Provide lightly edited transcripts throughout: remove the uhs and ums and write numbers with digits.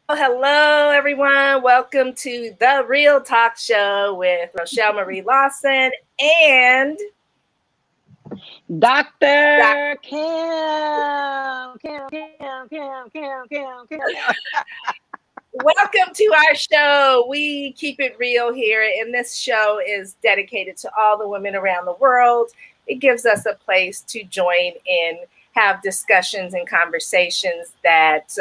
Hello, everyone. Welcome to The Real Talk Show with Rochelle Marie Lawson and Dr. Kim. welcome to our show. We keep it real here, and this show is dedicated to all the women around the world. It gives us a place to join and have discussions and conversations that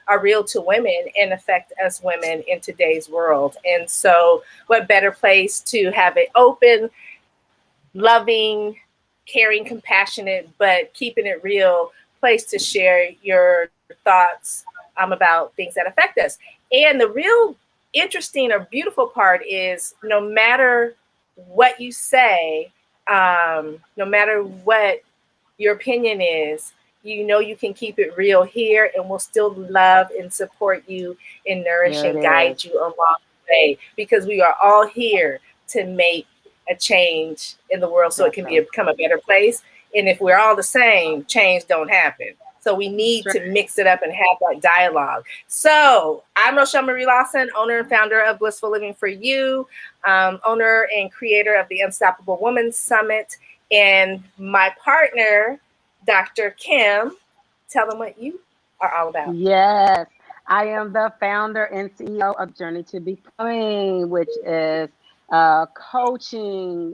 are real to women and affect us women in today's world. And so, what better place to have it open, loving, caring, compassionate, but keeping it real place to share your thoughts about things that affect us. And the real interesting or beautiful part is no matter what you say, no matter what your opinion is, you know you can keep it real here and we'll still love and support you and nourish and guide you along the way because we are all here to make a change in the world so it can become a better place. And if we're all the same, change don't happen. So we need to mix it up and have that dialogue. So I'm Rochelle Marie Lawson, owner and founder of Blissful Living for You, owner and creator of the Unstoppable Woman Summit, and my partner, Dr. Kim. Tell them what you are all about. Yes, I am the founder and CEO of Journey to Becoming, which is coaching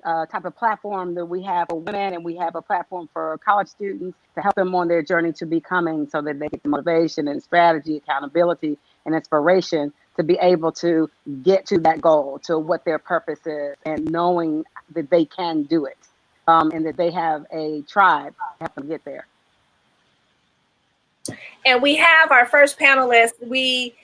type of platform that we have for women, and we have a platform for college students to help them on their journey to becoming so that they get the motivation and strategy, accountability, and inspiration to be able to get to that goal, to what their purpose is, and knowing that they can do it, and that they have a tribe to help them get there. And we have our first panelist. We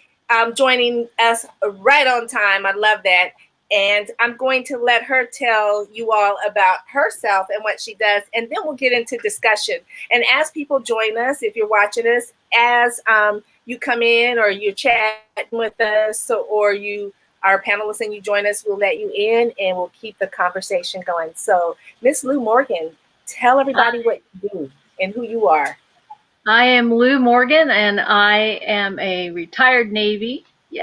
joining us right on time. I love that. And I'm going to let her tell you all about herself and what she does, and then we'll get into discussion. And as people join us, if you're watching us, as you come in or you're chatting with us, or you are a panelist and you join us, we'll let you in and we'll keep the conversation going. So, Miss Lou Morgan, tell everybody what you do and who you are. I am Lou Morgan, and I am a retired Navy. Yeah.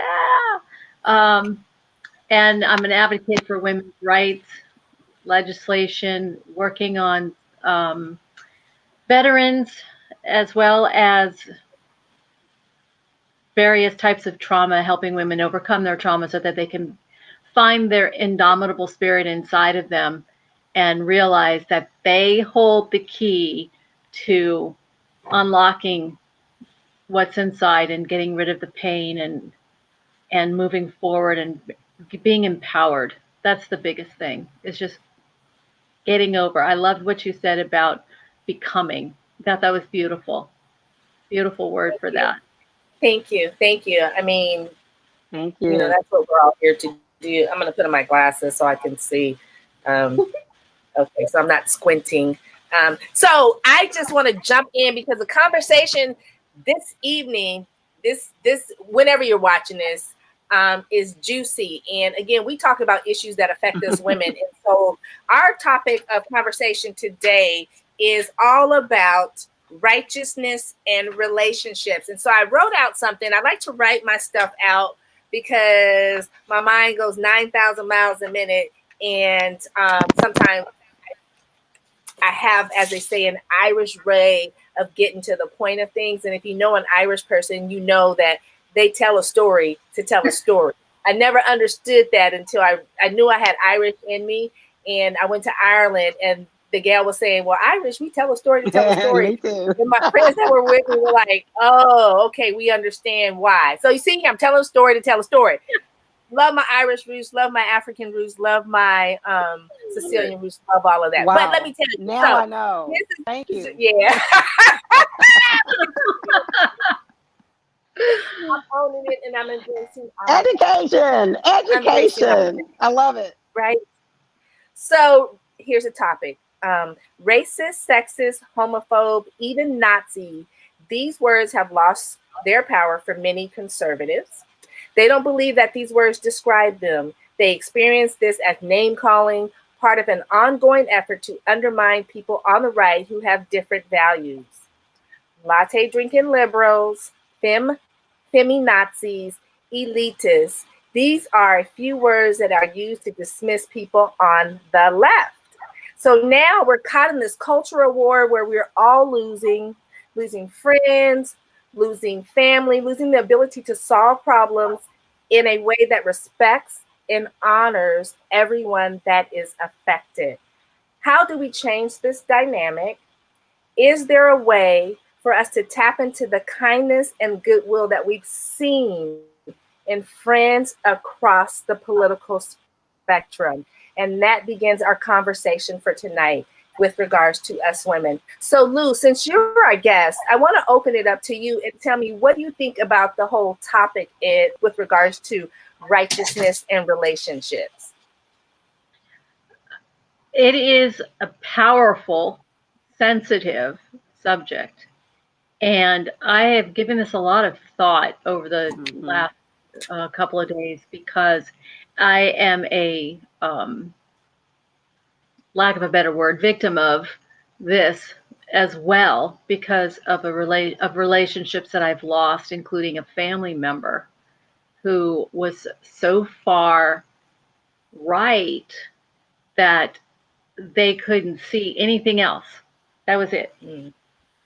And I'm an advocate for women's rights legislation, working on veterans as well as various types of trauma, helping women overcome their trauma so that they can find their indomitable spirit inside of them and realize that they hold the key to unlocking what's inside and getting rid of the pain and moving forward and being empowered. That's the biggest thing. It's just getting over. I loved what you said about becoming. I thought that was beautiful. Beautiful word for that. Thank you. Thank you. I mean, thank you. You know, that's what we're all here to do. I'm going to put on my glasses so I can see. Okay, so I'm not squinting. So I just want to jump in because the conversation this evening, this whenever you're watching this, is juicy. And again, we talk about issues that affect us women. And so our topic of conversation today is all about righteousness and relationships. And so I wrote out something. I like to write my stuff out because my mind goes 9,000 miles a minute. And sometimes I have, as they say, an Irish way of getting to the point of things. And if you know an Irish person, you know that they tell a story to tell a story. I never understood that until I knew I had Irish in me. And I went to Ireland and the gal was saying, well, Irish, we tell a story to tell a story. Me too. And my friends that were with me were like, oh, okay, we understand why. So you see, I'm telling a story to tell a story. Love my Irish roots, love my African roots, love my Sicilian roots, love all of that. Wow. But let me tell you. Now I know. Thank you. Yeah. I'm owning it and I'm embracing Education. I love it. Right? So here's a topic. Racist, sexist, homophobe, even Nazi. These words have lost their power for many conservatives. They don't believe that these words describe them. They experience this as name calling, part of an ongoing effort to undermine people on the right who have different values. Latte drinking liberals, femi-nazis, elitists. These are a few words that are used to dismiss people on the left. So now we're caught in this cultural war where we're all losing friends, losing family, losing the ability to solve problems in a way that respects and honors everyone that is affected. How do we change this dynamic? Is there a way for us to tap into the kindness and goodwill that we've seen in friends across the political spectrum? And that begins our conversation for tonight with regards to us women. So, Lou, since you're our guest, I want to open it up to you and tell me what you think about the whole topic with regards to righteousness and relationships. It is a powerful, sensitive subject. And I have given this a lot of thought over the last couple of days because I am a, lack of a better word, victim of this as well because of of relationships that I've lost, including a family member who was so far right that they couldn't see anything else. That was it.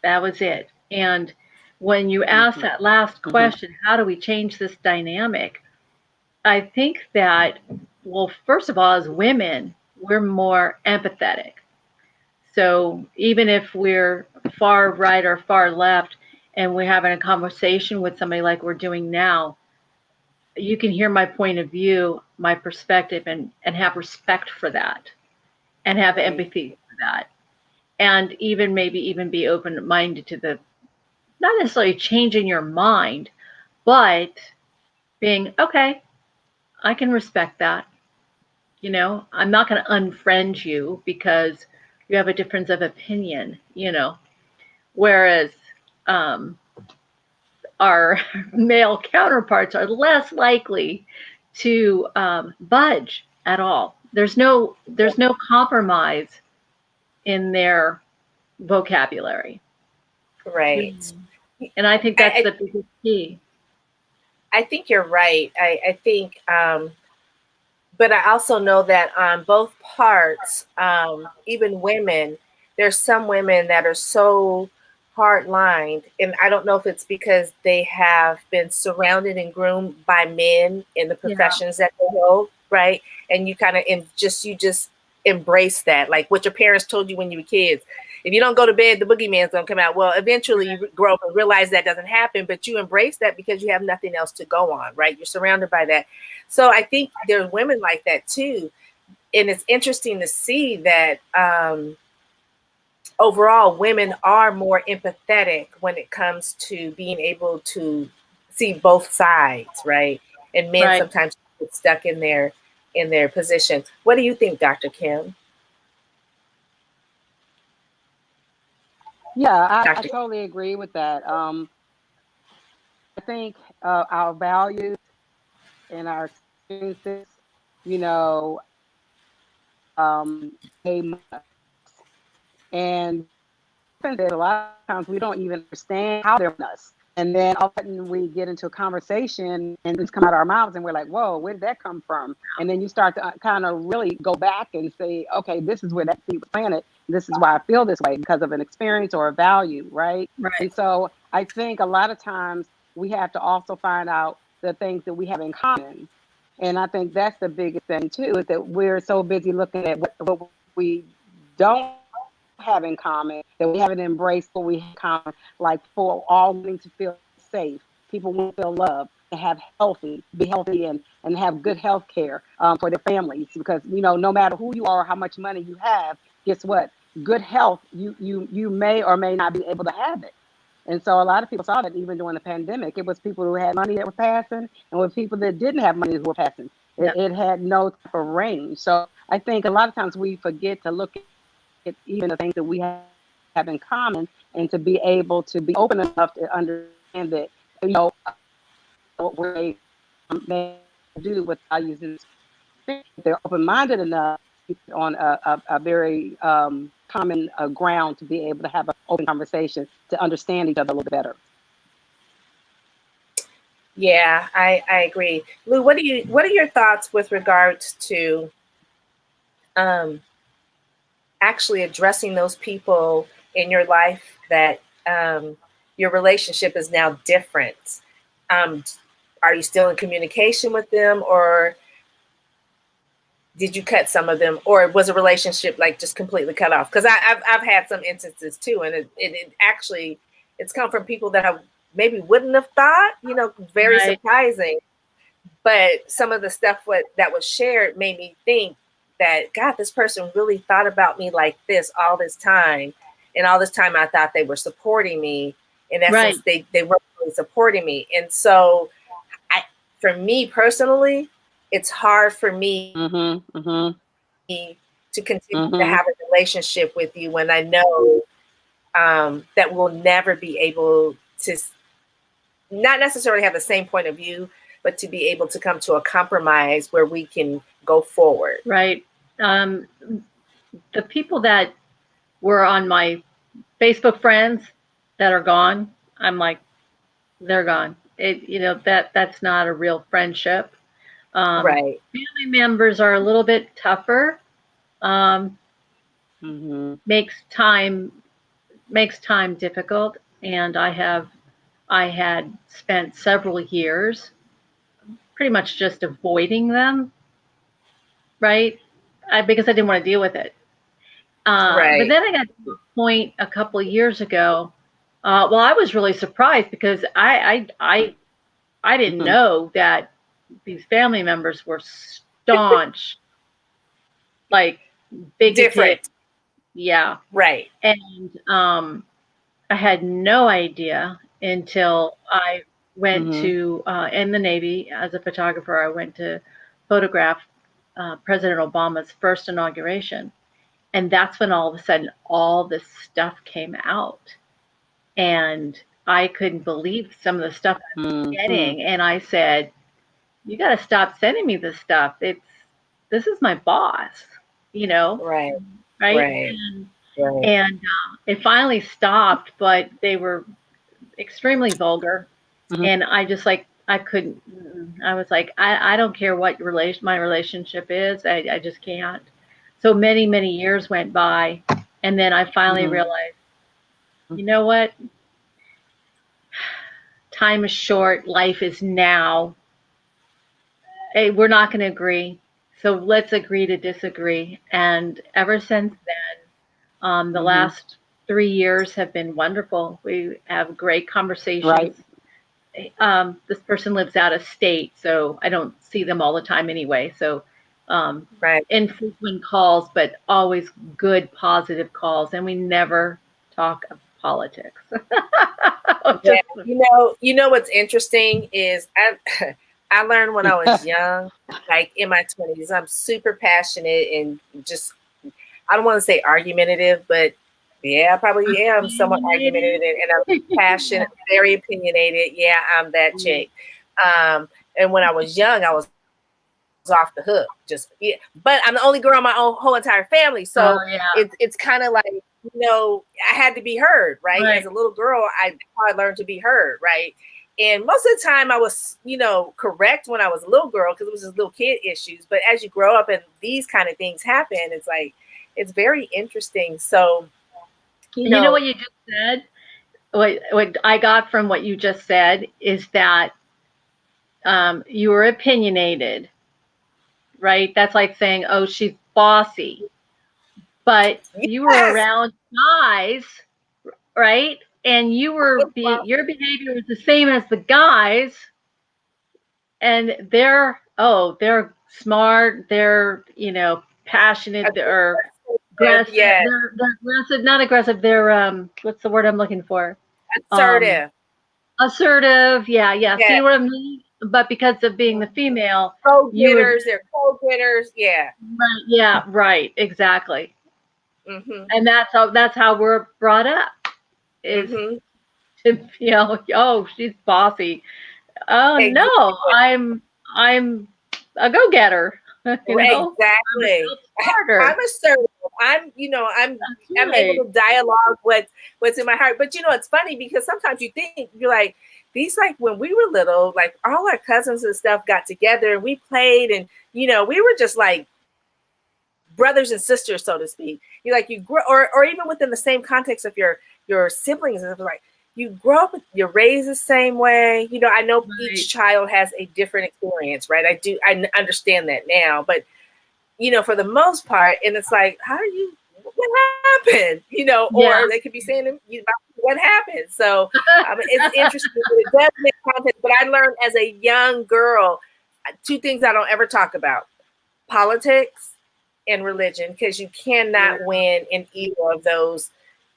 That was it. And when you ask that last question, how do we change this dynamic? I think that, well, first of all, as women, we're more empathetic. So even if we're far right or far left and we're having a conversation with somebody like we're doing now, you can hear my point of view, my perspective, and have respect for that and have empathy for that. And even maybe even be open-minded to the, not necessarily changing your mind, but being, okay, I can respect that. You know, I'm not going to unfriend you because you have a difference of opinion, you know. Whereas our male counterparts are less likely to budge at all. There's no compromise in their vocabulary. Right. And I think that's the biggest key. I think you're right. I think, but I also know that on both parts, even women, there's some women that are so hard-lined, and I don't know if it's because they have been surrounded and groomed by men in the professions that they hold, right? And you kind of you just embrace that, like what your parents told you when you were kids. If you don't go to bed, the boogeyman's gonna come out. Well, eventually you grow up and realize that doesn't happen, but you embrace that because you have nothing else to go on, right? You're surrounded by that. So I think there's women like that too. And it's interesting to see that overall women are more empathetic when it comes to being able to see both sides, right? And men sometimes get stuck in their position. What do you think, Dr. Kim? Yeah, I totally agree with that. I think our values and our experiences, you know, and a lot of times we don't even understand how they're us. And then all of a sudden we get into a conversation and things come out of our mouths and we're like, whoa, where did that come from? And then you start to kind of really go back and say, okay, this is where that seed was planted. This is why I feel this way because of an experience or a value, right? And so I think a lot of times we have to also find out the things that we have in common. And I think that's the biggest thing too, is that we're so busy looking at what we don't have in common, that we haven't embraced what we have in common, like for all wanting to feel safe, people want to feel loved, and be healthy and have good health care for their families. Because, you know, no matter who you are or how much money you have, guess what? Good health, you may or may not be able to have it. And so a lot of people saw that even during the pandemic. It was people who had money that were passing and with people that didn't have money who were passing. It had no type of range. So I think a lot of times we forget to look at even the things that we have in common and to be able to be open enough to understand that, you know, what we may do with values and they're open-minded enough on a very common ground to be able to have an open conversation to understand each other a little bit better. Yeah, I agree. Lou, what are your thoughts with regards to um, actually addressing those people in your life that your relationship is now different? Um, are you still in communication with them, or did you cut some of them, or was a relationship like just completely cut off? Because I've had some instances too, and it actually it's come from people that I maybe wouldn't have thought, very Right. surprising. But some of the stuff that was shared made me think that, God, this person really thought about me like this all this time, and all this time I thought they were supporting me. In Right. essence, they weren't really supporting me, and so for me personally, it's hard for me to continue to have a relationship with you when I know that we'll never be able to not necessarily have the same point of view, but to be able to come to a compromise where we can go forward. Right. The people that were on my Facebook friends that are gone, I'm like, they're gone. That's not a real friendship. Right. Family members are a little bit tougher. Makes time difficult, and I had spent several years pretty much just avoiding them, right? Because I didn't want to deal with it. But Right. then I got to a point a couple of years ago. Well, I was really surprised because I didn't know that these family members were staunch, like bigoted. Different. Yeah. Right. And I had no idea until I went to, in the Navy as a photographer, I went to photograph President Obama's first inauguration. And that's when all of a sudden all this stuff came out. And I couldn't believe some of the stuff I was getting. And I said, you got to stop sending me this stuff. This is my boss, Right. right? Right. And it finally stopped, but they were extremely vulgar. And I just I couldn't, I was like, I don't care what my relationship is. I just can't. So many, many years went by. And then I finally realized, you know what? Time is short. Life is now. Hey, we're not going to agree. So let's agree to disagree. And ever since then, the last 3 years have been wonderful. We have great conversations. Right. This person lives out of state, so I don't see them all the time anyway. So Right. infrequent calls, but always good, positive calls. And we never talk of politics. Yeah. Just, What's interesting is I learned when I was young, like in my 20s. I'm super passionate and just, I don't want to say argumentative, but yeah, I probably am somewhat argumentative, and I'm passionate, very opinionated. Yeah, I'm that chick. And when I was young, I was off the hook. Just yeah, but I'm the only girl in my whole entire family, so yeah. it's kind of like I had to be heard, right? As a little girl, I learned to be heard, right? And most of the time, I was correct when I was a little girl because it was just little kid issues. But as you grow up and these kind of things happen, it's like it's very interesting. So You know what you just said? What I got from what you just said is that you were opinionated, right? That's like saying, oh, she's bossy. But you were around guys, right? And your behavior was the same as the guys. And they're smart, they're, passionate, they're aggressive, yeah, they're aggressive, not aggressive, they're what's the word I'm looking for? assertive. Assertive, yeah. See what I mean? But because of being the female, They're co-getters, yeah. Right, yeah, right, exactly. And that's how we're brought up is to oh, she's bossy. Oh Exactly. no, I'm a go-getter. Exactly. I'm assertive. I'm able to dialogue what's in my heart. But it's funny because sometimes you think you're like, these, like, when we were little, like, all our cousins and stuff got together and we played, and we were just like brothers and sisters, so to speak. You grow, or even within the same context of your siblings and stuff, like, you grow up, you're raised the same way. I know each child has a different experience, right? I understand that now, but for the most part, and it's like, what happened? Or they could be saying, what happened? So it's interesting. It does make context, but I learned as a young girl, two things I don't ever talk about: politics and religion, because you cannot win in either of those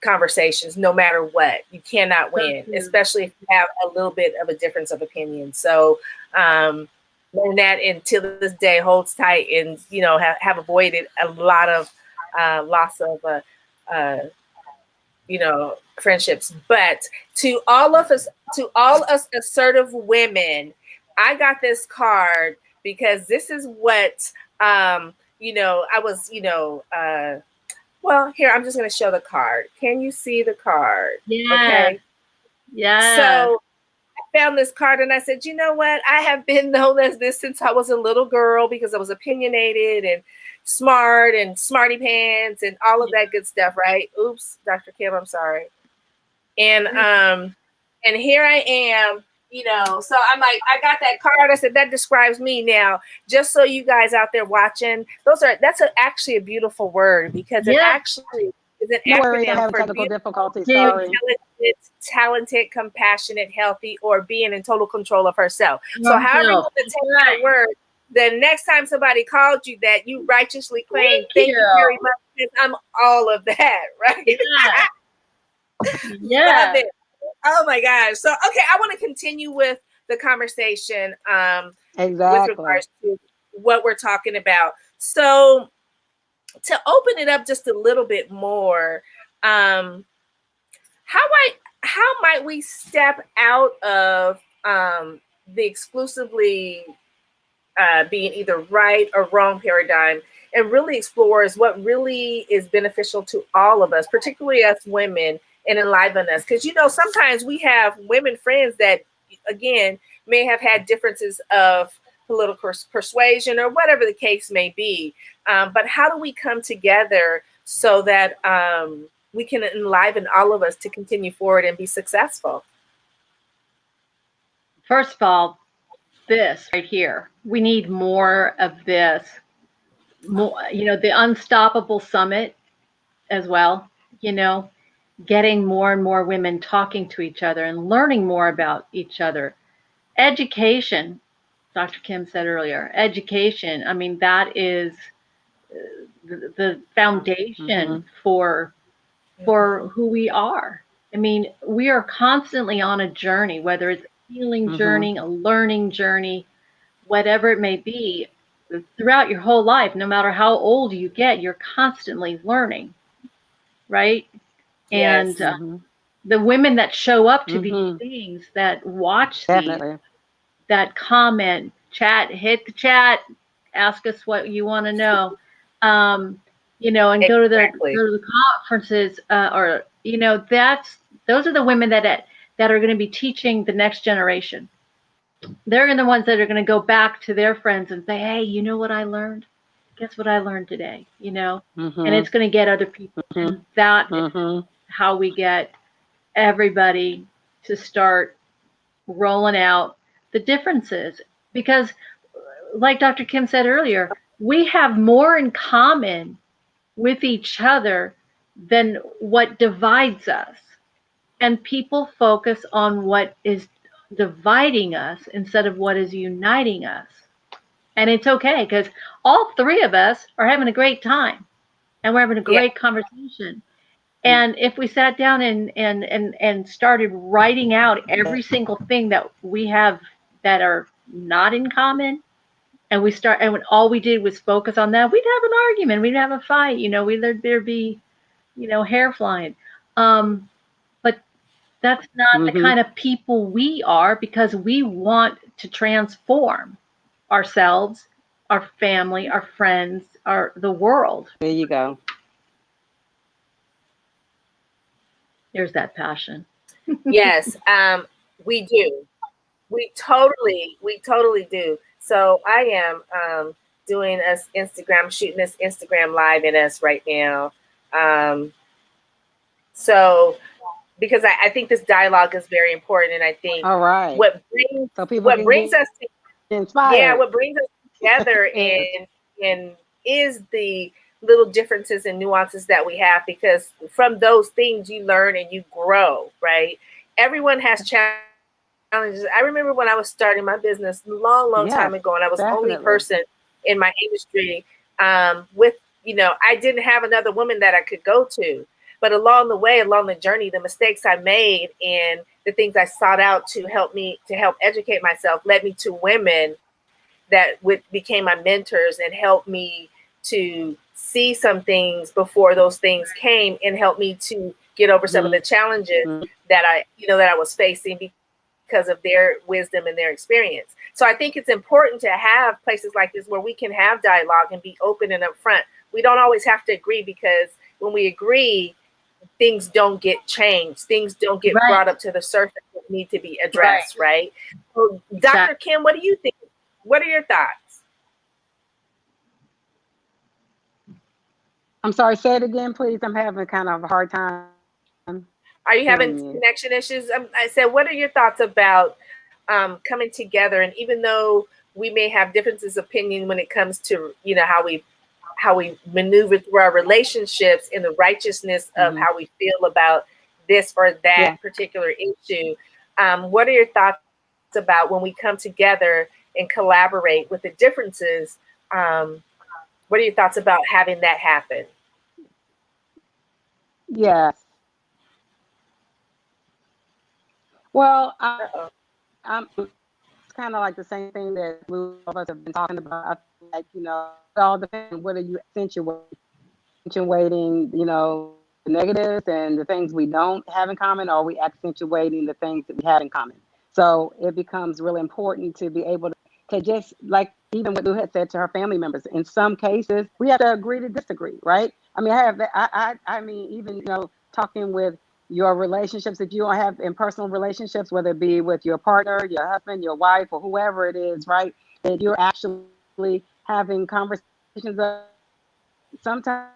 conversations, no matter what. You cannot win, especially if you have a little bit of a difference of opinion. So learn that, until this day holds tight, and have avoided a lot of loss of friendships. But to all us assertive women, I got this card because this is what I was, well, here, I'm just going to show the card. Can you see the card? Yeah. Okay. Yeah. So I found this card and I said, you know what? I have been known as this since I was a little girl, because I was opinionated and smart and smarty pants and all of that good stuff, right? Oops, Dr. Kim, I'm sorry. And here I am, so I'm like, I got that card. I said, that describes me. Now, just so you guys out there watching, that's actually a beautiful word, because it actually is an acronym for technical difficulties. Sorry. Talented, compassionate, healthy, or being in total control of herself. So however you want to take that word, the next time somebody called you that, you righteously claim, thank you very much, because I'm all of that, right? Yeah. Love it. Oh my gosh. So, okay, I want to continue with the conversation with regards to what we're talking about. So, to open it up just a little bit more, how might we step out of the exclusively being either right or wrong paradigm, and really explore what really is beneficial to all of us, particularly us women, and enliven us? Because sometimes we have women friends that, again, may have had differences of political persuasion or whatever the case may be, but how do we come together so that we can enliven all of us to continue forward and be successful? First of all, this right here, we need more of this. More, the Unstoppable Summit as well, getting more and more women talking to each other and learning more about each other. Education, Dr. Kim said earlier, education. I mean, that is the foundation for who we are. I mean, we are constantly on a journey, whether it's a healing journey, a learning journey, whatever it may be. Throughout your whole life, no matter how old you get, you're constantly learning, right? Yes. And the women that show up to these things, that watch these, that comment, hit the chat, ask us what you want to know, and go to the conferences, or those are the women that are going to be teaching the next generation. They're the ones that are going to go back to their friends and say, hey, you know what I learned? Guess what I learned today? And it's going to get other people. And that is how we get everybody to start rolling out the differences. Because like Dr. Kim said earlier, we have more in common with each other than what divides us. And people focus on what is dividing us instead of what is uniting us. And it's okay, because all three of us are having a great time and we're having a great conversation. And if we sat down and started writing out every single thing that we have that are not in common, and when all we did was focus on that, we'd have an argument, we'd have a fight, there'd be, hair flying. But that's not the kind of people we are, because we want to transform ourselves, our family, our friends, the world. There you go. There's that passion. Yes. We do. We totally do. So I am doing us Instagram, shooting this Instagram live at us right now. Um, so because I think this dialogue is very important, and I think All right. what brings So people what can brings get us inspired. what brings us together Is in is the little differences and nuances that we have, because from those things you learn and you grow, right? Everyone has challenges. I remember when I was starting my business long yes, time ago, and I was the only definitely. person in my industry with, I didn't have another woman that I could go to. But along the way, along the journey, the mistakes I made and the things I sought out to help educate myself led me to women that became my mentors and helped me to see some things before those things came, and helped me to get over some of the challenges Mm-hmm. that I was facing because of their wisdom and their experience. So I think it's important to have places like this where we can have dialogue and be open and upfront. We don't always have to agree, because when we agree, things don't get changed. Things don't get Right. brought up to the surface that need to be Right. addressed, right? So, Dr. Exactly. Kim, what do you think? What are your thoughts? I'm sorry, say it again, please. I'm having kind of a hard time Are you having hearing you. connection issues? I said, what are your thoughts about coming together? And even though we may have differences of opinion when it comes to how we maneuver through our relationships in the righteousness of Mm-hmm. how we feel about this or that Yeah. particular issue, what are your thoughts about when we come together and collaborate with the differences? Um, what are your thoughts about having that happen? Yes. Well, Uh-oh. it's kind of like the same thing that all of us have been talking about. I feel like, it all depends. What are you accentuating, the negatives and the things we don't have in common, or are we accentuating the things that we have in common? So it becomes really important to be able to just like even what Lou had said to her family members. In some cases, we have to agree to disagree, right? I mean, I have that. I mean, even talking with your relationships that you have in personal relationships, whether it be with your partner, your husband, your wife, or whoever it is, right? That you're actually having conversations of sometimes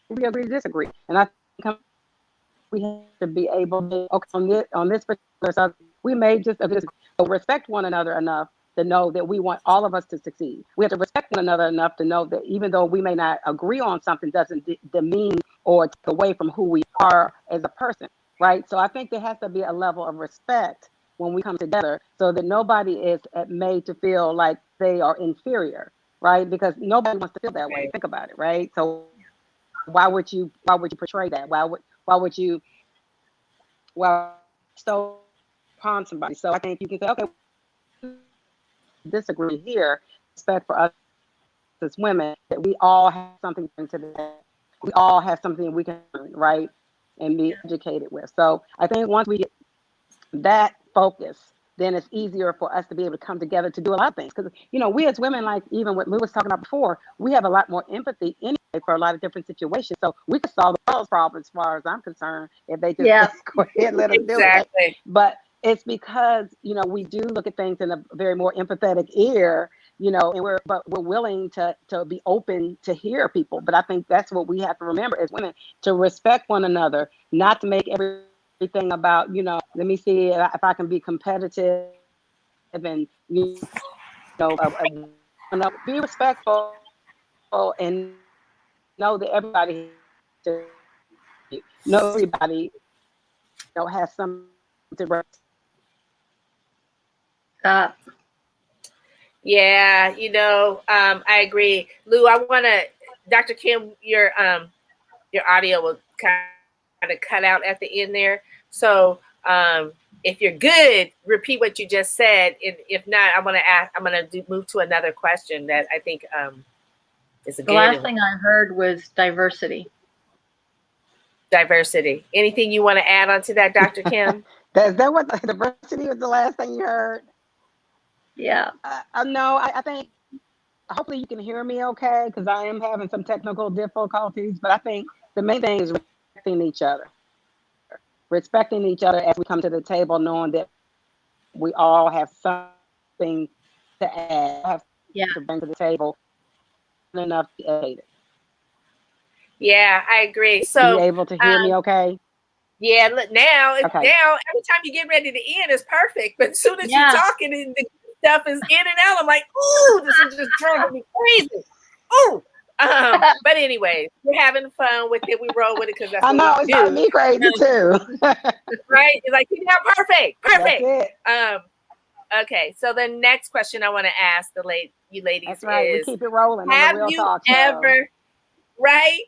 we agree to disagree. And I think we have to be able to, okay, on this particular subject, we may just agree, but respect one another enough to know that we want all of us to succeed. We have to respect one another enough to know that even though we may not agree on something, doesn't demean or take away from who we are as a person, right? So I think there has to be a level of respect when we come together, so that nobody is made to feel like they are inferior, right? Because nobody wants to feel that way. Right. Think about it, right? So why would you portray that? Why would you so upon somebody? So I think you can say, okay, disagree here, respect for us as women, that we all have something to bring to that. We all have something we can learn, right? And be educated with. So I think once we get that focus, then it's easier for us to be able to come together to do a lot of things. Because, we as women, like even what Lou was talking about before, we have a lot more empathy anyway for a lot of different situations. So we can solve the world's problems as far as I'm concerned if they just Yes. go ahead and let us do it. Exactly. But it's because, we do look at things in a very more empathetic ear, and we're willing to be open to hear people. But I think that's what we have to remember as women, to respect one another, not to make everything about, let me see if I can be competitive and, be respectful and know that everybody know everybody, has something to bring. Stop. Yeah, I agree. Lou, I want to, Dr. Kim, your audio will kind of cut out at the end there. So if you're good, repeat what you just said. And if not, I'm going to move to another question that I think is a The good last one. thing I heard was diversity. Diversity. Anything you want to add on to that, Dr. Kim? Is that what the diversity was the last thing you heard? Yeah. No, I think hopefully you can hear me okay, because I am having some technical difficulties. But I think the main thing is respecting each other. respecting each other as we come to the table, knowing that we all have something to add, have Yeah. to bring to the table. Enough to aid. Yeah, I agree. Are So, you able to hear me okay? yeah, look, now Okay. now every time you get ready to end, it's perfect. But as soon as you're Yeah. talking and the stuff is in and out, I'm like, ooh, this is just driving me crazy. Ooh. But anyway, we're having fun with it. We roll with it because that's I what know we it's do. driving me crazy too. Right? It's like, yeah, perfect. That's it. Okay, so the next question I want to ask you ladies That's right. We is, keep it rolling on have the Real you Talk show. ever, right?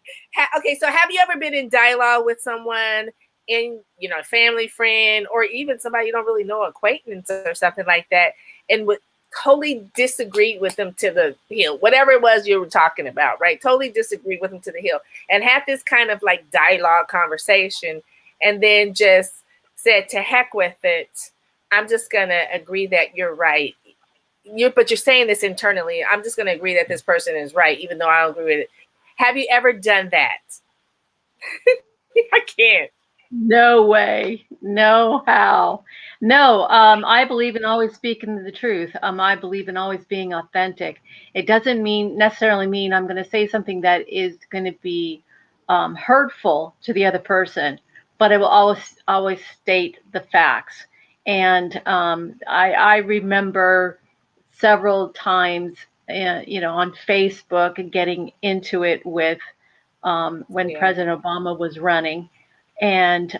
Okay, so have you ever been in dialogue with someone, in, you know, a family friend, or even somebody you don't really know, acquaintance or something like that, and would totally disagree with them to the hill, whatever it was you were talking about, right? Totally disagree with them to the hill, and have this kind of like dialogue conversation, and then just said, to heck with it. I'm just gonna agree that you're right. But you're saying this internally. I'm just gonna agree that this person is right, even though I don't agree with it. Have you ever done that? I can't. No way. No how. No, I believe in always speaking the truth. I believe in always being authentic. It doesn't necessarily mean I'm going to say something that is going to be hurtful to the other person, but I will always state the facts. And I remember several times, on Facebook, getting into it with when President Obama was running, and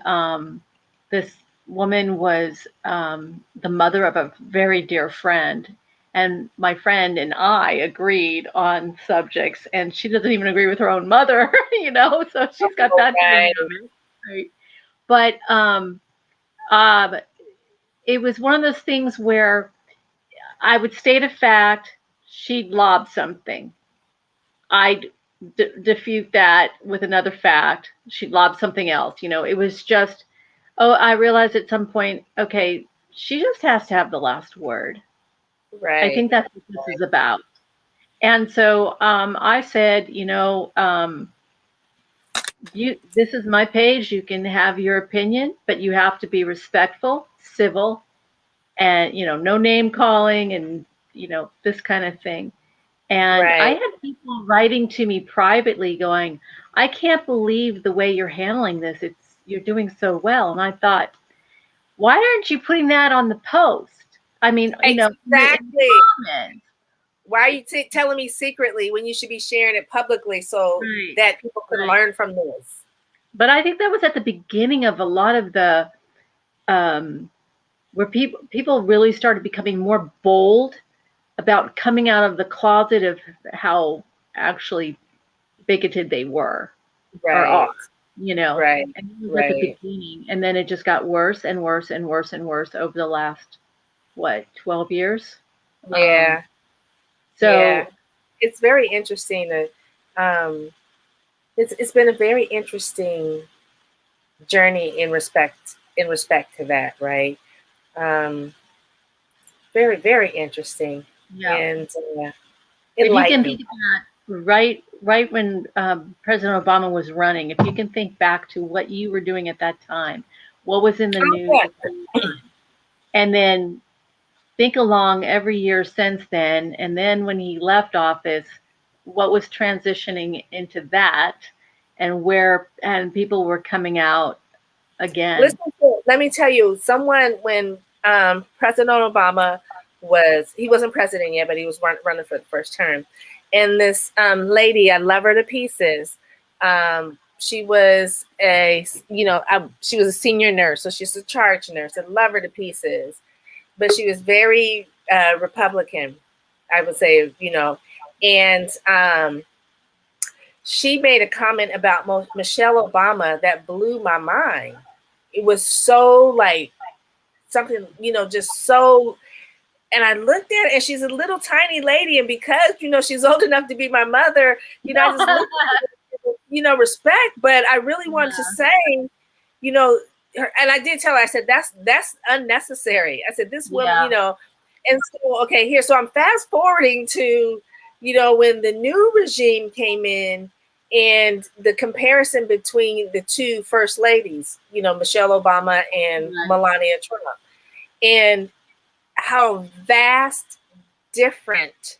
this woman was the mother of a very dear friend, and my friend and I agreed on subjects, and she doesn't even agree with her own mother, so she's got that dynamic, right? But it was one of those things where I would state a fact, she'd lob something. I'd defute that with another fact. She'd lob something else. It was just, I realized at some point, okay, she just has to have the last word. Right. I think that's what this is about. And so I said, this is my page. You can have your opinion, but you have to be respectful, civil, and, no name calling and, this kind of thing. And I had people writing to me privately going, I can't believe the way you're handling this. You're doing so well. And I thought, why aren't you putting that on the post? I mean, exactly. Comments. Why are you telling me secretly when you should be sharing it publicly so that people can learn from this? But I think that was at the beginning of a lot of the, where people really started becoming more bold about coming out of the closet of how actually bigoted they were or are, Right. And it was at the beginning, and then it just got worse and worse and worse and worse over the last 12 years. Yeah. So it's very interesting to it's been a very interesting journey in respect to that, right? Very, very interesting. Yeah. And if you can think of that right when President Obama was running, if you can think back to what you were doing at that time, what was in the news at that time, and then think along every year since then, and then when he left office, what was transitioning into that, and people were coming out again. Let me tell you, when President Obama he wasn't president yet, but he was running for the first term. And this lady, I love her to pieces. She was she was a senior nurse, so she's a charge nurse. I love her to pieces, but she was very Republican, I would say, and she made a comment about Michelle Obama that blew my mind. It was so like something, just so. And I looked at it, and she's a little tiny lady, and because she's old enough to be my mother, I just looked at her, respect. But I really wanted to say, and I did tell her, I said that's unnecessary. I said this woman, and so so I'm fast forwarding to, when the new regime came in, and the comparison between the two first ladies, you know, Michelle Obama and Melania Trump, and how vast different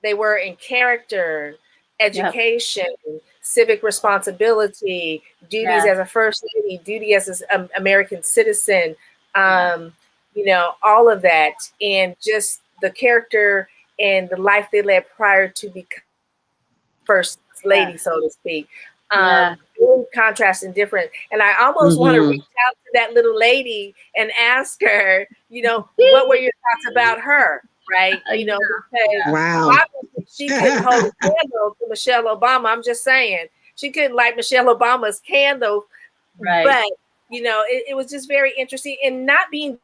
they were in character, education, civic responsibility, duties as a first lady, duty as an American citizen, you know, all of that, and just the character and the life they led prior to becoming first lady, so to speak. Very contrast and different. And I almost want to reach out to that little lady and ask her, you know, what were your thoughts about her? Right? You know, because obviously she couldn't hold a candle to Michelle Obama. I'm just saying, she couldn't light Michelle Obama's candle. Right. But, you know, it was just very interesting, and not being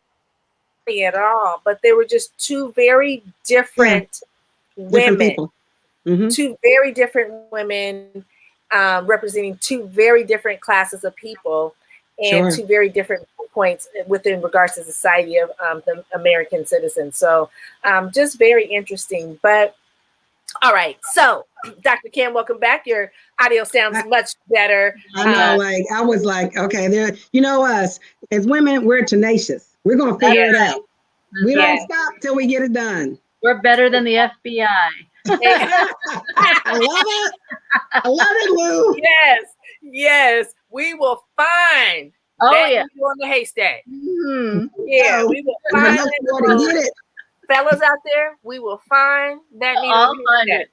at all, but they were just two very different women. Two very different women, representing two very different classes of people, and two very different points within regards to society of the American citizens. So just very interesting. But all right, so Dr. Kim, welcome back. Your audio sounds much better. I know, like I was like, okay, there. You know, us as women, we're tenacious. We're gonna figure it out. We don't stop till we get it done. We're better than the FBI. I love it. I love it, Lou. Yes, we will find. On the haystack. Yeah, we will find it. Fellas out there, we will find that needle. I'll find it.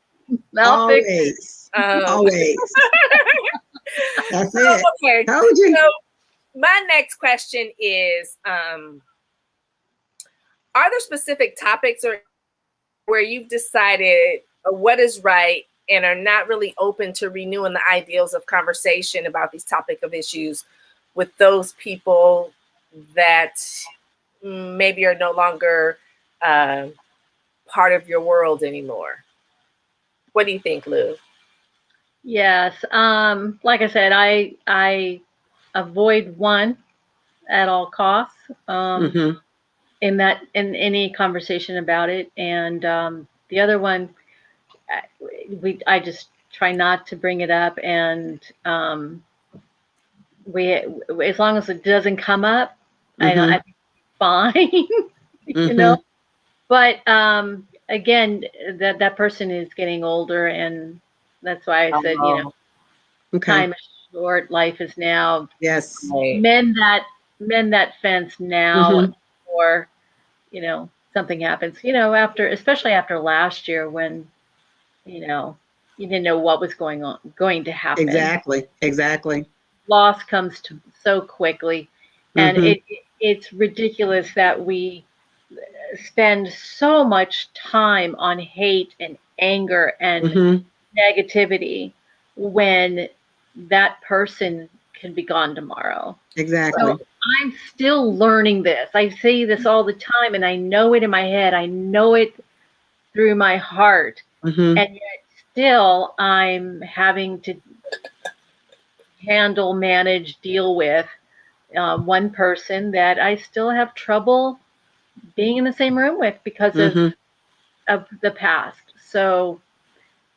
Always. Always. That's it. Okay. Told you. So my next question is, are there specific topics or where you've decided what is right and are not really open to renewing the ideals of conversation about these topic of issues with those people that maybe are no longer part of your world anymore? What do you think, Lou? Yes. Like I said, I avoid one at all costs in any conversation about it. And the other one, I just try not to bring it up. And as long as it doesn't come up, I think fine, you know. But again, that person is getting older, and that's why I said, you know, time is short, life is now. Yes. Mend that fence now, or you know, something happens. You know, especially after last year when, you know, you didn't know what was going to happen. Exactly. Loss comes so quickly, and it's ridiculous that we spend so much time on hate and anger and negativity when that person can be gone tomorrow. Exactly. So I'm still learning this. I say this all the time, and I know it in my head. I know it through my heart, and yet still I'm having to manage, deal with one person that I still have trouble being in the same room with because of the past. So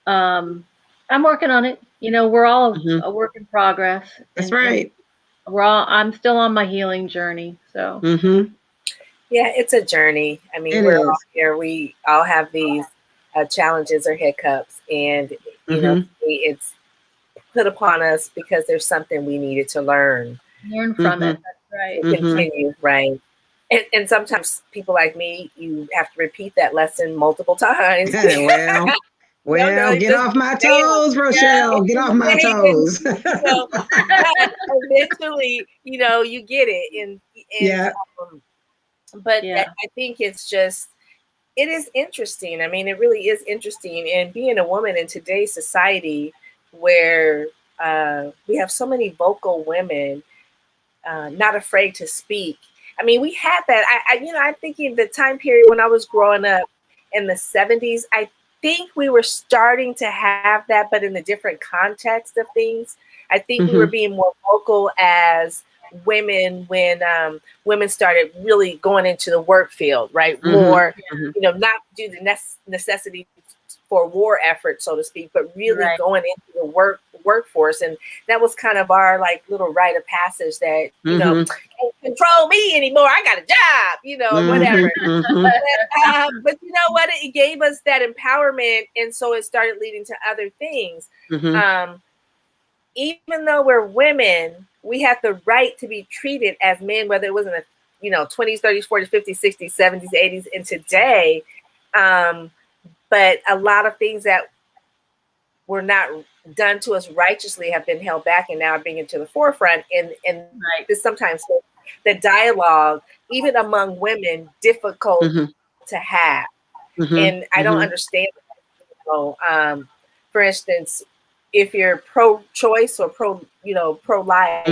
I'm working on it. You know, we're all a work in progress. That's right. I'm still on my healing journey. So yeah, it's a journey. I mean, we're all here. We all have these challenges or hiccups, and you know, it's put upon us because there's something we needed to learn from it. That's right. Continue, right? And sometimes people like me, you have to repeat that lesson multiple times. Well, get off my toes, Rochelle. Get off my toes. So, eventually, you know, you get it. But I think it's just, it is interesting. I mean, it really is interesting. And being a woman in today's society where we have so many vocal women not afraid to speak. I mean, we had that. I'm thinking the time period when I was growing up in the 70s, I think we were starting to have that, but in a different context of things. I think we were being more vocal as women when women started really going into the work field, right? More, you know, not due to necessity for war effort, so to speak, but really Right. going into the workforce. And that was kind of our like little rite of passage that, you know, can't control me anymore. I got a job, you know, whatever. But you know what? It gave us that empowerment. And so it started leading to other things. Even though we're women, we have the right to be treated as men, whether it was in the, you know, 20s, 30s, 40s, 50s, 60s, 70s, 80s, and today. But a lot of things that were not done to us righteously have been held back and now are bringing to the forefront. And Right. this sometimes the dialogue, even among women, difficult to have. And I don't understand. You know, for instance, if you're pro-choice or pro-life,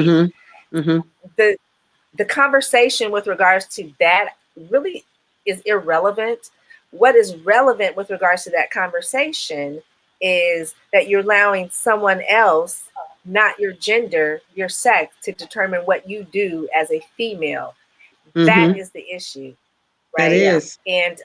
the conversation with regards to that really is irrelevant. What is relevant with regards to that conversation is that you're allowing someone else, not your gender, your sex, to determine what you do as a female. That is the issue, right? That is. And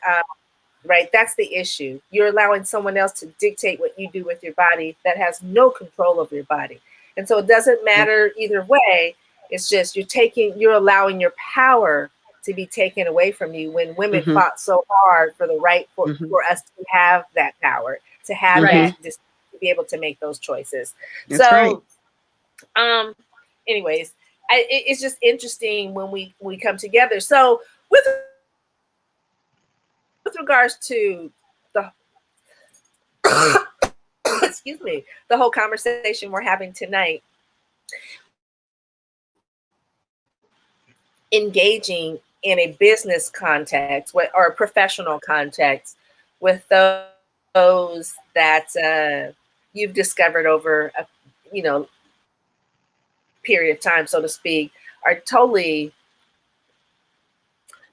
right, that's the issue. You're allowing someone else to dictate what you do with your body that has no control over your body. And so it doesn't matter either way. It's just you're allowing your power to be taken away from you when women fought so hard for the right for us to have that power, to have that, just to be able to make those choices. That's so, right. Anyways, it's just interesting when we come together. So with regards to the excuse me, the whole conversation we're having tonight, engaging in a business context or a professional context with those that you've discovered over a period of time, so to speak, are totally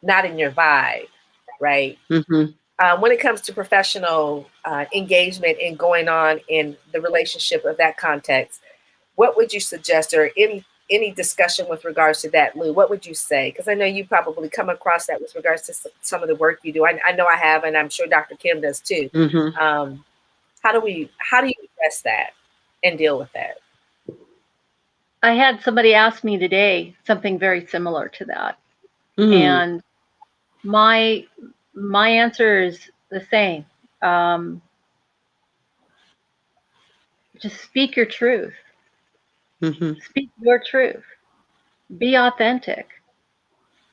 not in your vibe, right? When it comes to professional engagement and going on in the relationship of that context, what would you suggest, or any discussion with regards to that, Lou? What would you say? Because I know you probably come across that with regards to some of the work you do. I know I have, and I'm sure Dr. Kim does too. How do you address that and deal with that? I had somebody ask me today something very similar to that. And my answer is the same. Just speak your truth. Speak your truth. Be authentic.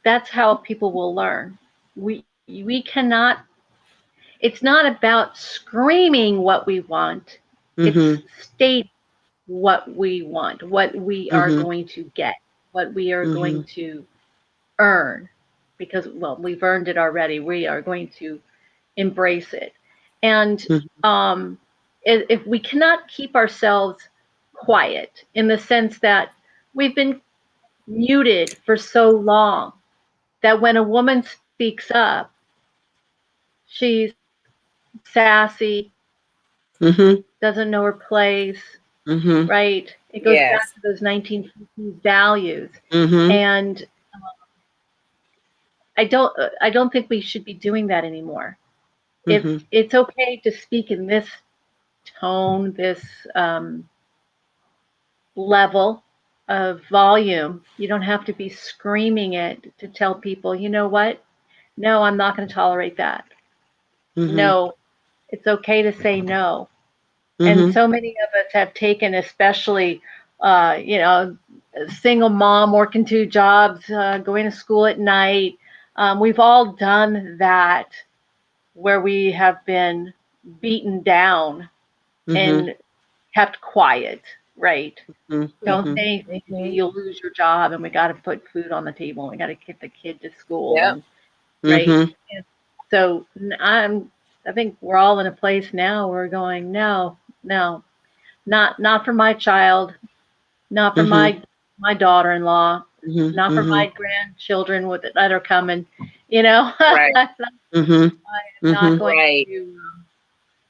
That's how people will learn. We cannot. It's not about screaming what we want. It's state what we want, what we are going to get, what we are going to earn, because, well, we've earned it already. We are going to embrace it. And if we cannot keep ourselves quiet, in the sense that we've been muted for so long, that when a woman speaks up, she's sassy, doesn't know her place, right? It goes back to those 1950s values. And I don't think we should be doing that anymore. If it's okay to speak in this tone, this level of volume, you don't have to be screaming it to tell people, you know what? No, I'm not going to tolerate that. No, it's okay to say no. And so many of us have taken, especially, a single mom working 2 jobs, going to school at night. We've all done that, where we have been beaten down and kept quiet, right? Don't say anything, you'll lose your job, and we got to put food on the table, and we got to get the kid to school, and, right? And so I think we're all in a place now where we're going, no, not for my child, not for my daughter-in-law, not for my grandchildren that are coming, Right.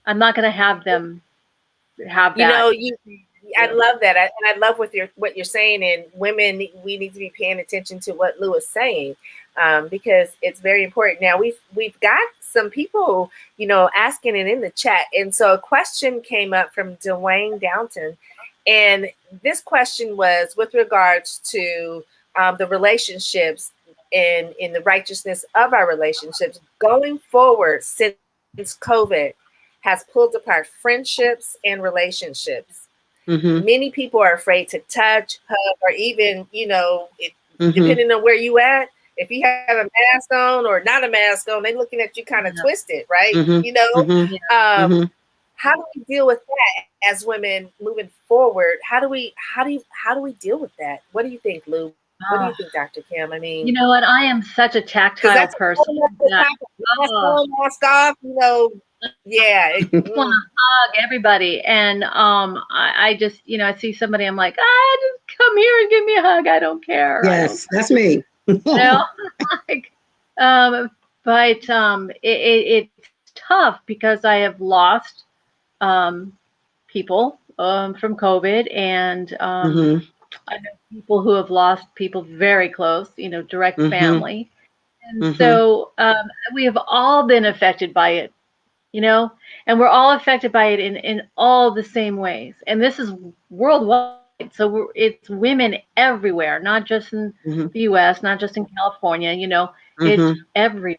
I'm not going to have them have that. I love that, and I love what you're saying. And women, we need to be paying attention to what Lou is saying. because it's very important. Now we've got some people, asking it in the chat, and so a question came up from Dwayne Downton, and this question was with regards to the relationships and in the righteousness of our relationships going forward since COVID has pulled apart friendships and relationships. Many people are afraid to touch, hug, or even, depending on where you at, if you have a mask on or not a mask on, they're looking at you kind of twisted, right? How do we deal with that as women moving forward? How do we deal with that? What do you think, Lou? What do you think, Dr. Kim? I mean, you know what? I am such a tactile person. Mask off, yeah. I want to hug everybody, and I just, I see somebody, I'm like, just come here and give me a hug. I don't care. Yes, that's me. Like, but it's tough because I have lost people from COVID, and I know people who have lost people very close, direct family. And so we have all been affected by it, and we're all affected by it in all the same ways. And this is worldwide. So it's women everywhere, not just in the US, not just in California, it's everywhere.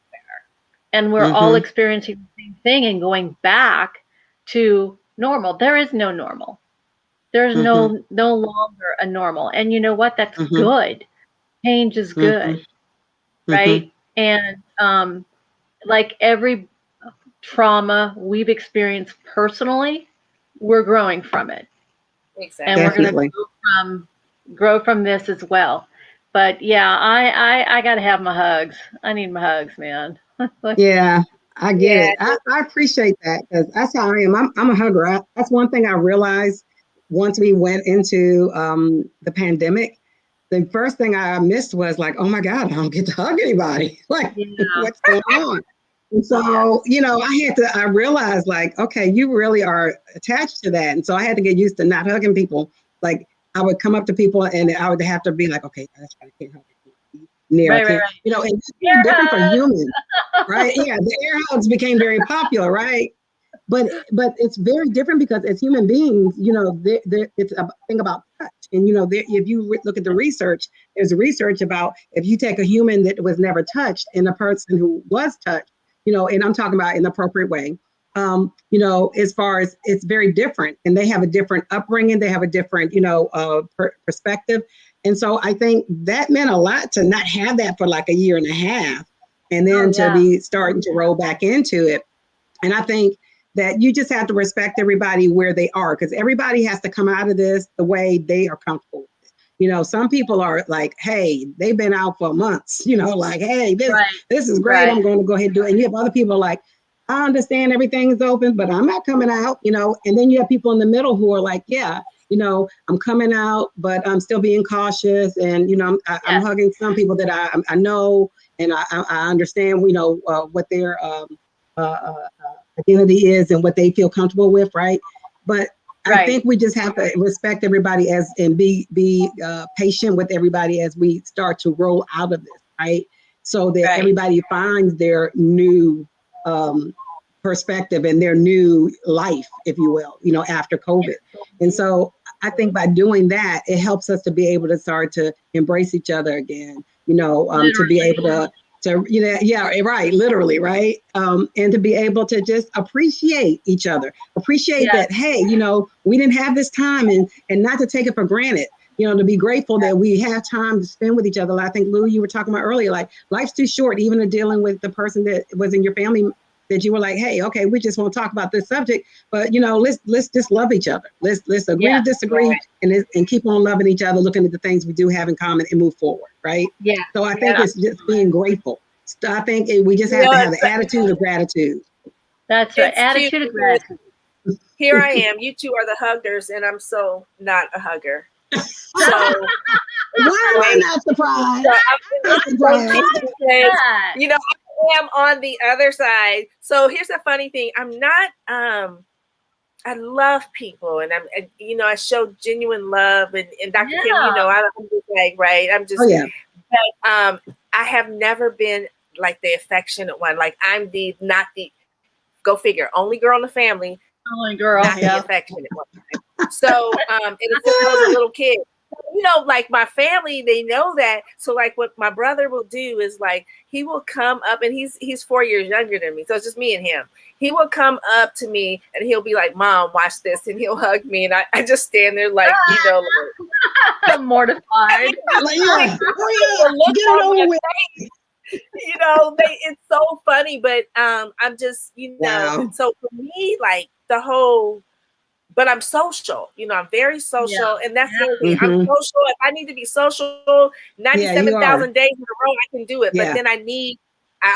And we're all experiencing the same thing and going back to normal. There is no normal. There's no longer a normal. And you know what? That's good. Change is good. Right? And like every trauma we've experienced personally, we're growing from it. Exactly. And we're going to grow from this as well. But yeah, I got to have my hugs. I need my hugs, man. Yeah, I get it. I appreciate that, because that's how I am. I'm a hugger. That's one thing I realized once we went into the pandemic. The first thing I missed was like, oh my God, I don't get to hug anybody. Like, what's going on? And so, I realized like, okay, you really are attached to that. And so I had to get used to not hugging people. Like, I would come up to people and I would have to be like, okay, that's right, I can't hug you. Right. And it's different for humans, right? Yeah, the air hugs became very popular, right? But it's very different because as human beings, it's a thing about touch. And, if you look at the research, there's research about if you take a human that was never touched and a person who was touched, and I'm talking about in the appropriate way, as far as it's very different, and they have a different upbringing, they have a different, perspective. And so I think that meant a lot to not have that for like a year and a half, and then to be starting to roll back into it. And I think that you just have to respect everybody where they are, because everybody has to come out of this the way they are comfortable with it. Some people are like, hey, they've been out for months, like, hey, this is great. I'm going to go ahead and do it. And you have other people like, I understand everything is open, but I'm not coming out, and then you have people in the middle who are like, yeah, I'm coming out, but I'm still being cautious. And, I'm hugging some people that I know, and I understand, what their identity is and what they feel comfortable with, right? But I think we just have to respect everybody and be patient with everybody as we start to roll out of this, right? So that everybody finds their new perspective and their new life, if you will, after COVID. And so I think by doing that, it helps us to be able to start to embrace each other again, to be able to literally, right? And to be able to just appreciate each other, that, hey, we didn't have this time, and not to take it for granted, to be grateful that we have time to spend with each other. I think, Lou, you were talking about earlier, like life's too short, even to dealing with the person that was in your family that you were like, hey, okay, we just want to talk about this subject, but let's just love each other. Let's agree to disagree, and keep on loving each other, looking at the things we do have in common and move forward, right? Yeah. So I think it's just being grateful. So I think we just have to have the attitude of gratitude. That's right. Attitude of gratitude. Here I am. You two are the huggers, and I'm so not a hugger. So why am I not surprised? I am on the other side. So here's the funny thing. I'm not I love people, and I show genuine love, and Dr. Kim, I'm just like, right, I'm just, but I have never been like the affectionate one. Like I'm not the, go figure, only girl in the family, only girl, not the affectionate one. So, and it's since I was a little kid. Like my family, they know that. So like what my brother will do is like, he will come up, and he's 4 years younger than me. So it's just me and him. He will come up to me and he'll be like, Mom, watch this. And he'll hug me. And I just stand there like, like, mortified. Like, yeah. Get it over with. It's so funny, but I'm just, Wow. so for me, like the whole, but I'm social, I'm very social, and that's the other thing. I'm social. If I need to be social 97,000 days in a row, I can do it. But then I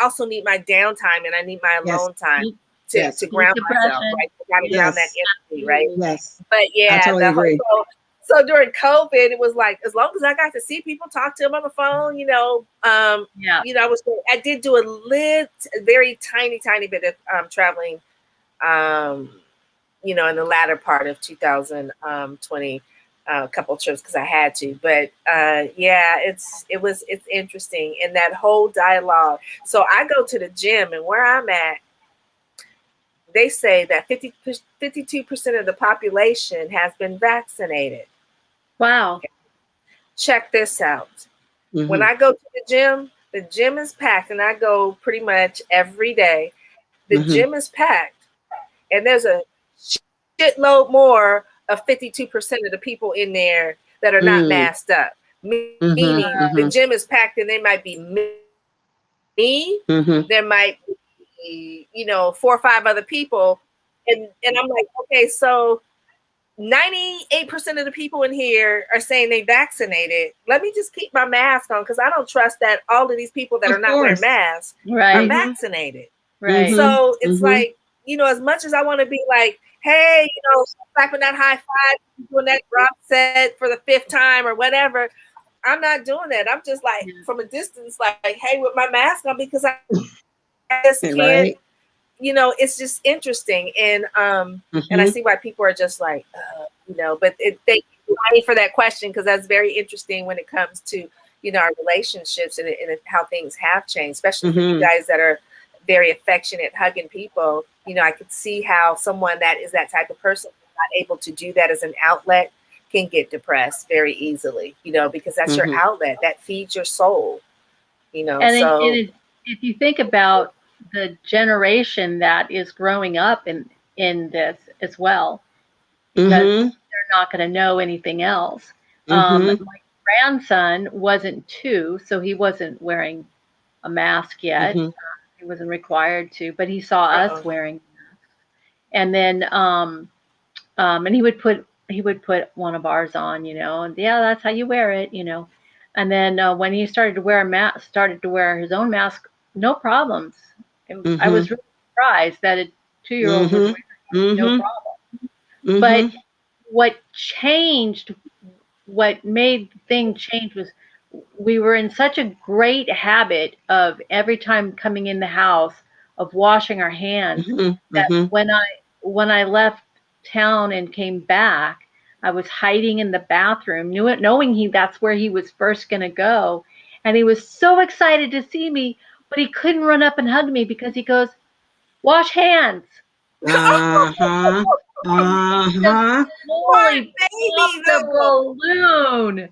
also need my downtime, and I need my alone time to ground myself, right? I gotta ground that energy, right? Yes. But I totally agree. So during COVID, it was like, as long as I got to see people, talk to them on the phone, I did do a very tiny bit of traveling, in the latter part of 2020, a couple of trips because I had to. But it's interesting, and that whole dialogue. So I go to the gym, and where I'm at, they say that 52% of the population has been vaccinated. Wow. Okay. Check this out. When I go to the gym is packed, and I go pretty much every day. The gym is packed, and there's a shitload more of 52% of the people in there that are not masked up. Meaning the gym is packed, and they might be me. There might be, 4 or 5 other people. And I'm like, okay, so 98% of the people in here are saying they vaccinated. Let me just keep my mask on, because I don't trust that all of these people that are not wearing masks are vaccinated. Right. So it's like, as much as I want to be like, hey, slapping that high five, doing that drop set for the 5th time or whatever, I'm not doing that. I'm just like, from a distance, like, hey, with my mask on, because I just can't. Right. It's just interesting, and I see why people are just like, but thank you for that question, because that's very interesting when it comes to our relationships and how things have changed, especially for you guys that are very affectionate, hugging people. I could see how someone that is that type of person, not able to do that as an outlet, can get depressed very easily. Because that's your outlet that feeds your soul. And if you think about the generation that is growing up in this as well, because they're not going to know anything else. My grandson wasn't 2, so he wasn't wearing a mask yet. He wasn't required to, but he saw us wearing masks. And then and he would put one of ours on, and that's how you wear it, And then when he started to wear his own mask, no problems. I was really surprised that a 2-year-old was wearing it, no problem. But what made the thing change was we were in such a great habit of every time coming in the house of washing our hands that when I left town and came back, I was hiding in the bathroom, knowing that's where he was first going to go. And he was so excited to see me, but he couldn't run up and hug me because he goes, wash hands. Poor baby, the balloon.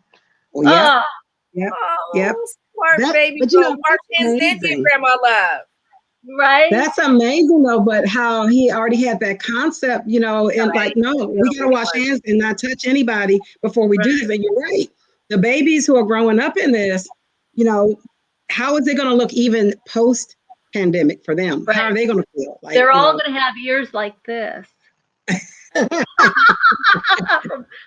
Well, yep. Smart baby. But Mark hands did give grandma love. Right. That's amazing though, but how he already had that concept, and like, no, we gotta wash hands and not touch anybody before we do this. And you're right. The babies who are growing up in this, how is it gonna look even post pandemic for them? How are they gonna feel? Like, they're all gonna have ears like this.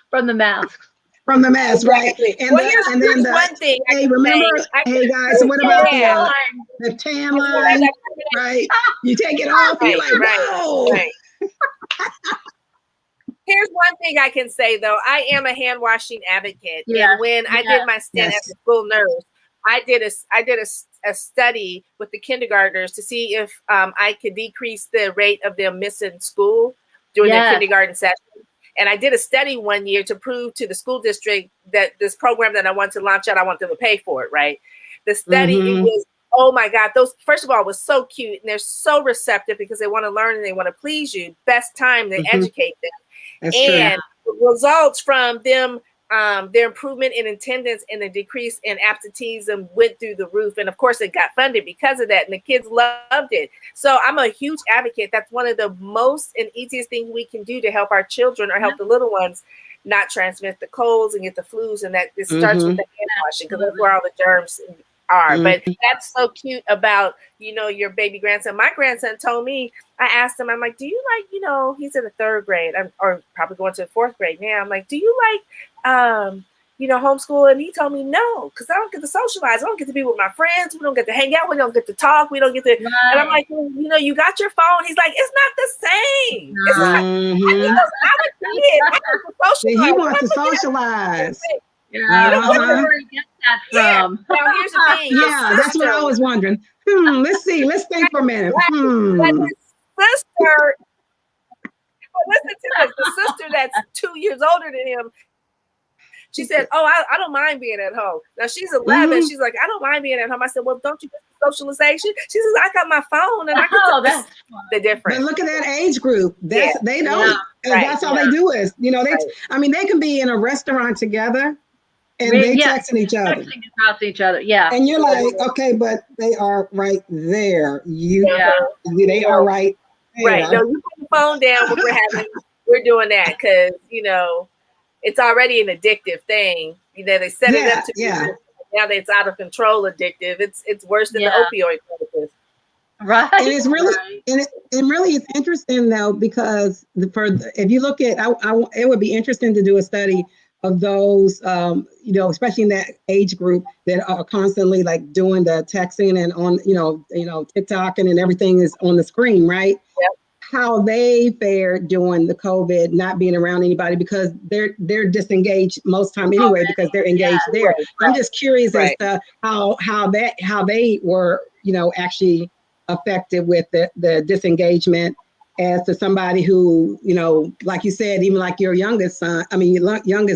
from the masks. From the mask, right? And here's one thing. Hey, remember? Hey guys, so what about the tan line? Right? You take it off, and you're like, whoa. Right. Here's one thing I can say though. I am a hand washing advocate, and when I did my stint as a school nurse, I did a study with the kindergartners to see if I could decrease the rate of them missing school during their kindergarten session. And I did a study one year to prove to the school district that this program that I want to launch out, I want them to pay for it, right? The study, it was, oh my God, those, first of all, was so cute. And they're so receptive because they want to learn and they want to please you. Best time to educate them. That's and true. The results from them, their improvement in attendance and the decrease in absenteeism went through the roof. And of course, it got funded because of that. And the kids loved it. So I'm a huge advocate. That's one of the most and easiest things we can do to help our children or help the little ones not transmit the colds and get the flus. And that it starts with the hand washing because that's where all the germs are. But that's so cute about, you know, your baby grandson. My grandson told me, I asked him, I'm like, do you like, you know, he's in the 3rd grade or probably going to the 4th grade now. I'm like, do you like, you know, homeschool? And he told me no, because I don't get to socialize. I don't get to be with my friends. We don't get to hang out. We don't get to talk. We don't get to. And I'm like, well, you know, you got your phone. He's like, it's not the same. It's not. I mean, I'm a kid. I have to socialize. He wants to socialize. Where do you get that from? Now here's the thing. Yeah, that's what I was wondering. Let's see. Let's think for a minute. But his sister. Well, listen to this. The sister that's 2 years older than him. She said, oh, I don't mind being at home. Now she's 11. She's like, I don't mind being at home. I said, well, don't you get socialization? She says, I got my phone and I can that's the difference. But look at that age group. That's they don't. That's all they do is, you know, they I mean, they can be in a restaurant together and they texting each other. Texting across each other, And you're like, okay, but they are right there. They are right there. Right. No, you put the phone down when we're doing that because, you know, it's already an addictive thing. You know, they set it up to be now that it's out of control addictive. It's worse than the opioid crisis. Right. And it's really and really it's interesting though, because if you look at it would be interesting to do a study of those you know, especially in that age group that are constantly like doing the texting and on, you know, TikTok and everything is on the screen, right? Yep. How they fare during the COVID, not being around anybody because they're disengaged most time anyway because they're engaged there. Right. I'm just curious as to how they were, you know, actually affected with the disengagement as to somebody who, you know, like you said, even like your youngest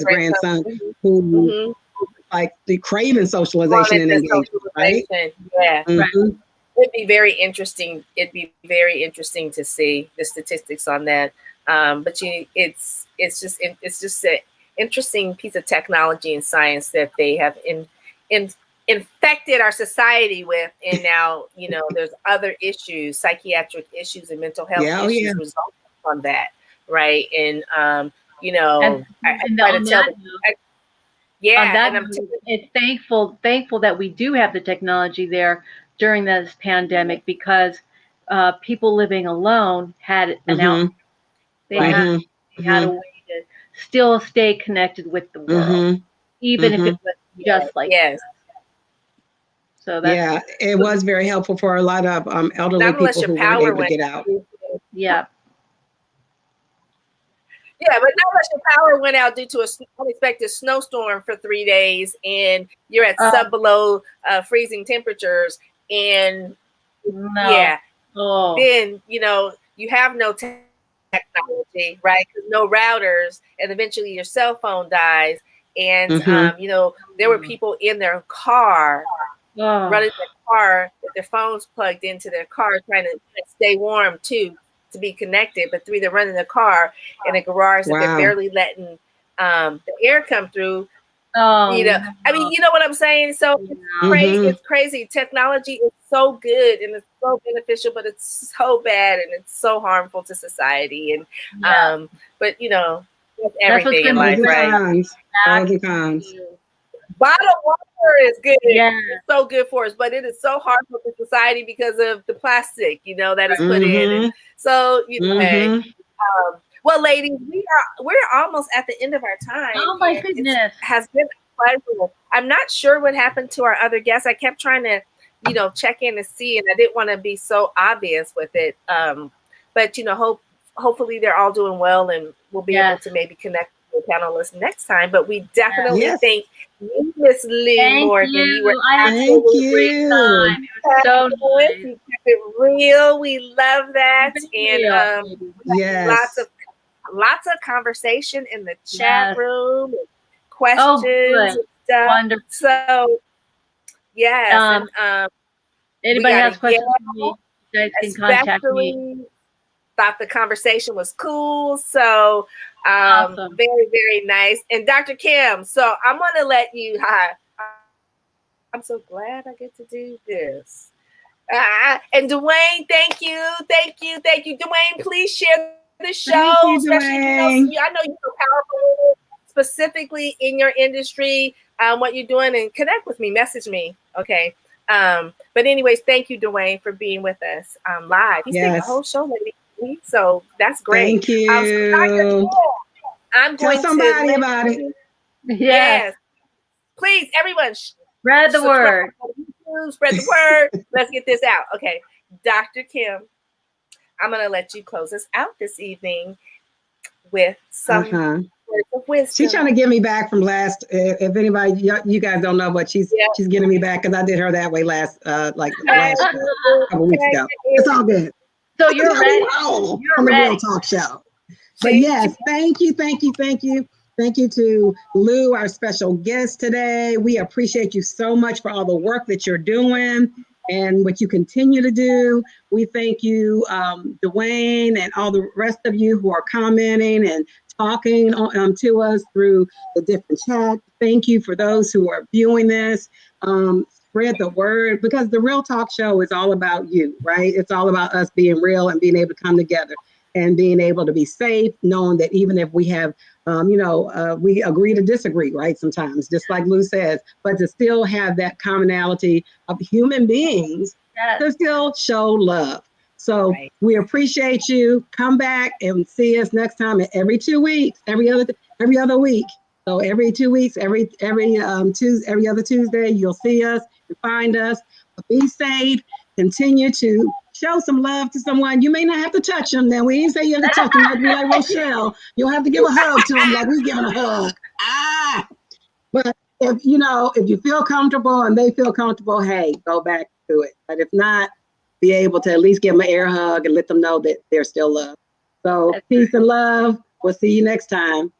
grandson who like the craving socialization and engagement, right? Yeah. It'd be very interesting. It'd be very interesting to see the statistics on that. But it's just an interesting piece of technology and science that they have infected our society with, and now, you know, there's other issues, psychiatric issues and mental health issues resulting from that, right? And you know, it's thankful that we do have the technology there during this pandemic because people living alone had an out. They had a way to still stay connected with the world, even if it was just like that. So that's, it was very helpful for a lot of elderly people who weren't able to get out. Yeah, but not unless your power went out due to an unexpected snowstorm for 3 days, and you're at below freezing temperatures, and then you know you have no technology, right? No routers, and eventually your cell phone dies, and you know, there were people in their car. Running their car with their phones plugged into their car, trying to stay warm too, to be connected. But they're running the car in a garage that they're barely letting the air come through. You know, I mean, you know what I'm saying? So it's crazy. It's crazy. Technology is so good and it's so beneficial, but it's so bad and it's so harmful to society. And but you know, that's everything in life, right? Bottled water is good. Yeah. It's so good for us, but it is so harmful to society because of the plastic, you know, that is put in. And so, you know, well, ladies, we're almost at the end of our time. Oh my goodness. It has been a pleasure. I'm not sure what happened to our other guests. I kept trying to, you know, check in and see, and I didn't want to be so obvious with it. But you know, hopefully they're all doing well, and we'll be able to maybe connect with the panelists next time. But we definitely thank you, Miss Lee Morgan. You were absolutely great time. It was so nice. You kept it real. We love that. And lots of lots of conversation in the chat Yes. room, Oh, questions good. and stuff. Wonderful. So yes, and we Anybody got has a questions for me, Gail, you guys can contact me. especially thought the conversation was cool. So Awesome. very, very nice. And Dr. Kim, so I'm going to let you, hi. I'm so glad I get to do this. And Dwayne, thank you. Dwayne, please share the show, Thank you, especially Dwayne. I know you're so powerful, specifically in your industry, what you're doing, and connect with me, message me. Okay. But anyways, thank you, Dwayne, for being with us live. He's taking a whole show lately, so that's great. Thank you. I'm Tell going somebody to about it. Yes. Please, everyone, Spread the word. Spread the word. Let's get this out. Okay, Dr. Kim, I'm going to let you close us out this evening with some words of wisdom. She's trying to get me back from last. If anybody, you guys don't know, but she's getting me back because I did her that way last couple weeks ago. It's all good. So you're ready. On the Real Talk Show. But yes, thank you to Lou, our special guest today. We appreciate you so much for all the work that you're doing and what you continue to do. We thank you, Dwayne, and all the rest of you who are commenting and talking to us through the different chats. Thank you for those who are viewing this. Spread the word, because the Real Talk Show is all about you, right? It's all about us being real and being able to come together and being able to be safe, knowing that even if we have, we agree to disagree, right? Sometimes, just like Lou says, but to still have that commonality of human beings to still show love. So we appreciate you. Come back and see us next time every 2 weeks, every other week. So every 2 weeks, every other Tuesday, you'll see us and find us. Be safe. Continue to show some love to someone. You may not have to touch them. Now, we ain't say you have to touch them. Like, be like Rochelle. You'll have to give a hug to them like we giving a hug. But if you feel comfortable and they feel comfortable, hey, go back to it. But if not, be able to at least give them an air hug and let them know that they're still loved. So peace and love. We'll see you next time.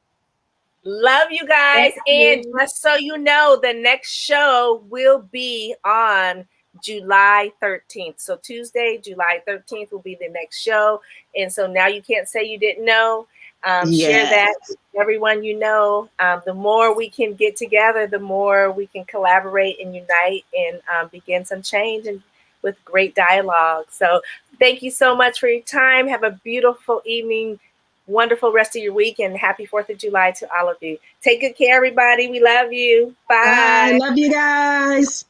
Love you guys. And just so you know, the next show will be on July 13th. So Tuesday, July 13th will be the next show. And so now you can't say you didn't know. Share that with everyone you know. The more we can get together, the more we can collaborate and unite and begin some change and with great dialogue. So thank you so much for your time. Have a beautiful evening. Wonderful rest of your week, and happy 4th of July to all of you. Take good care, everybody. We love you. Bye. Bye. Love you guys.